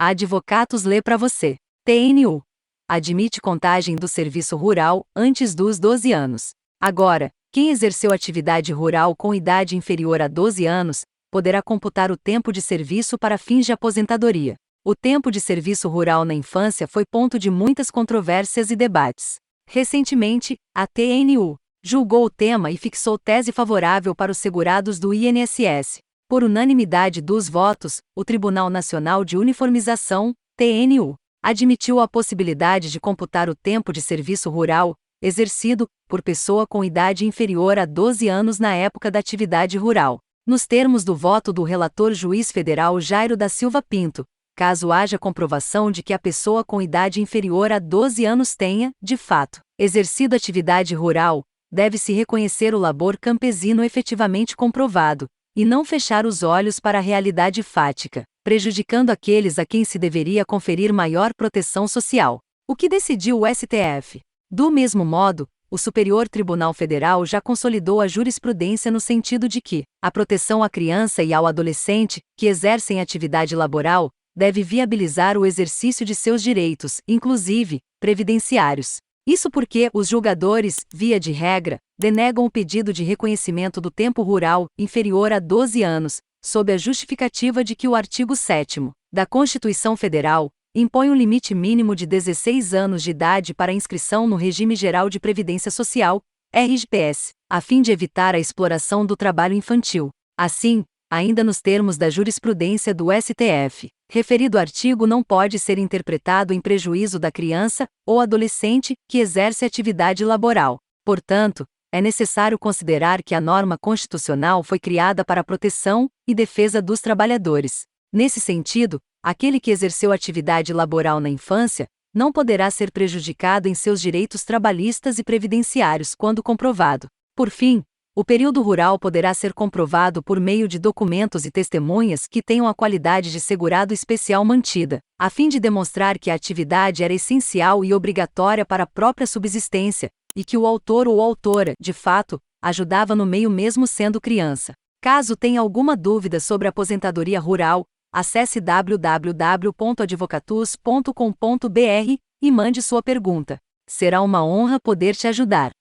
A Advocatus lê para você. TNU. Admite contagem do serviço rural antes dos 12 anos. Agora, quem exerceu atividade rural com idade inferior a 12 anos, poderá computar o tempo de serviço para fins de aposentadoria. O tempo de serviço rural na infância foi ponto de muitas controvérsias e debates. Recentemente, a TNU julgou o tema e fixou tese favorável para os segurados do INSS. Por unanimidade dos votos, o Tribunal Nacional de Uniformização, TNU, admitiu a possibilidade de computar o tempo de serviço rural exercido por pessoa com idade inferior a 12 anos na época da atividade rural, nos termos do voto do relator juiz federal Jairo da Silva Pinto, caso haja comprovação de que a pessoa com idade inferior a 12 anos tenha, de fato, exercido atividade rural, deve-se reconhecer o labor campesino efetivamente comprovado, e não fechar os olhos para a realidade fática, prejudicando aqueles a quem se deveria conferir maior proteção social. O que decidiu o STF? Do mesmo modo, o Superior Tribunal Federal já consolidou a jurisprudência no sentido de que a proteção à criança e ao adolescente que exercem atividade laboral deve viabilizar o exercício de seus direitos, inclusive previdenciários. Isso porque os julgadores, via de regra, denegam o pedido de reconhecimento do tempo rural inferior a 12 anos, sob a justificativa de que o artigo 7º da Constituição Federal impõe um limite mínimo de 16 anos de idade para inscrição no Regime Geral de Previdência Social, RGPS, a fim de evitar a exploração do trabalho infantil. Assim, ainda nos termos da jurisprudência do STF, referido artigo não pode ser interpretado em prejuízo da criança ou adolescente que exerce atividade laboral. Portanto, é necessário considerar que a norma constitucional foi criada para a proteção e defesa dos trabalhadores. Nesse sentido, aquele que exerceu atividade laboral na infância não poderá ser prejudicado em seus direitos trabalhistas e previdenciários quando comprovado. Por fim, o período rural poderá ser comprovado por meio de documentos e testemunhas que tenham a qualidade de segurado especial mantida, a fim de demonstrar que a atividade era essencial e obrigatória para a própria subsistência, e que o autor ou autora, de fato, ajudava no meio mesmo sendo criança. Caso tenha alguma dúvida sobre a aposentadoria rural, acesse www.advocatus.com.br e mande sua pergunta. Será uma honra poder te ajudar.